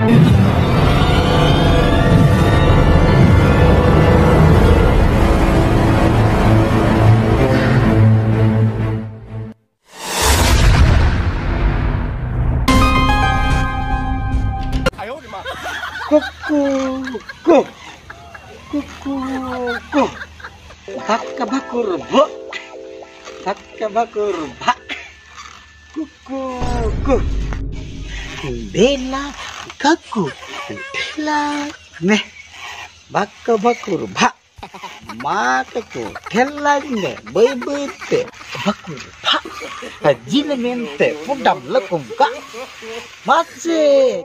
Kuku, kuk, kuku, kuk. Bakka bakur bak, bakka bakur bak. Kuku, kuk. Bela kaku, bela ne. Bakka bakur bak. Mataku, telangnya, bebete, bakur bak. Jilmente, pudam lekum kak. Masih.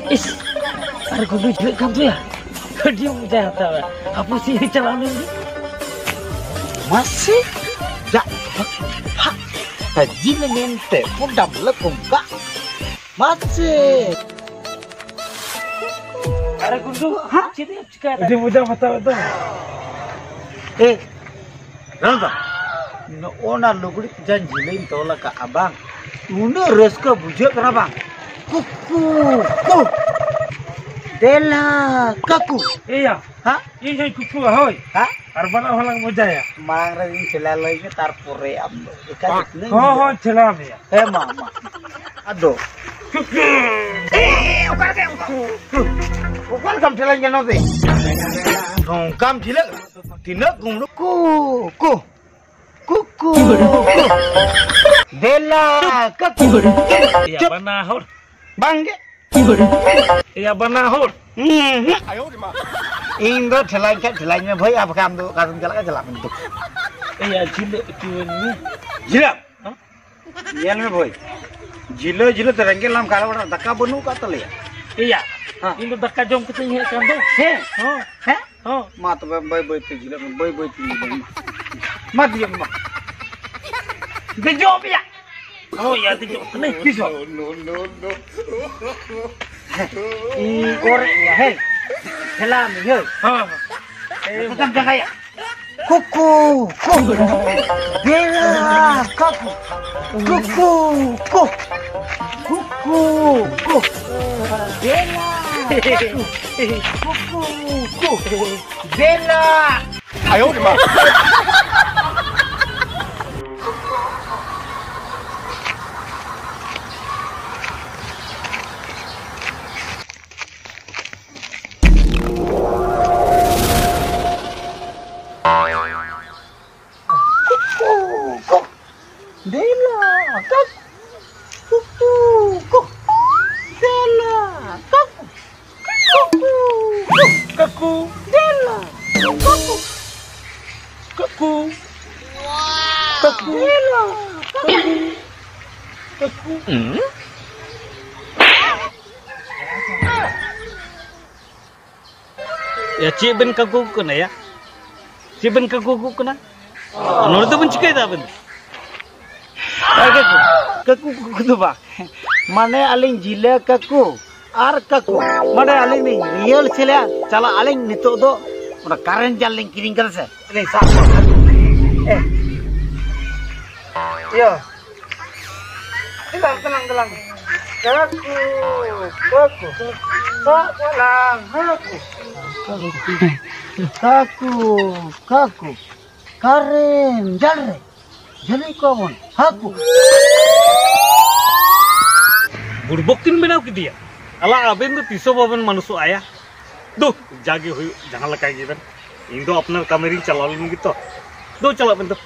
Is, ada kudu jelek kamu ya? Dia mudah tahu. Apa sih calon ini? Masih, dah, pak, haji mente, pudam lekum kak, masih. Ada kudu, jadi apa? Dia mudah tahu tu. Rangga, ona luguri janji lain tolak ke abang. Una reska bujak kenapa? Kuku, kuk, dela, kaku. Iya, Ha? ini kuku ahoy. Ha? Arbana halang muda ya. Mangra ini celalai ini tarpure amdo. Ikan ini. Oh, celam ya. Mama. Aduh. Bukan kamu celanya nanti. Kamu celak. Tidak kamu kuku. Kuku. Dela, kaku. Iya, banahur. Bangge. Iya, banahur. Indo celanya boy apa kamu kasih celak celak bentuk. Iya, jilek ini. Jilak. Yan me boy. Jilo terangke lam kalau orang taka benu kata le. Iya. Ini dah kajom kita ni kan tu. Oh, He? oh. Mat boy tu jilo boy tu jilo. Mat dia mat. Kejom ya. Oh ya, kejom. Ni bisa. No. Korek ya he. Selam he. Ha. Bukan jaga ya. Kuku. Bela kaku. Kuku. Bela. Kuku. Bela. Ayo di mana? Dela, Kaku. Dela, Kaku. kaku, Dela, Kaku. Ya, cik ben kaku kena ya. Cik ben kaku kena. Menurut tu pun cikai dah ben. kaku tu bang. Mana aling jila kaku, ar kaku. Mana aling ni real sila. Cala aling ni tu do. Mana karen jaling kiring kerja. Aling sah. Yo. Tenang. Kaku. Karen jalre. Jadi kawan, aku. Burbokin benaw dia. Ala aben tu tiso baben manusia ayah. Duh, jagi huyu jangan lekai gitu. Indo apna kamerin calon gitu. Duh calak bentuk.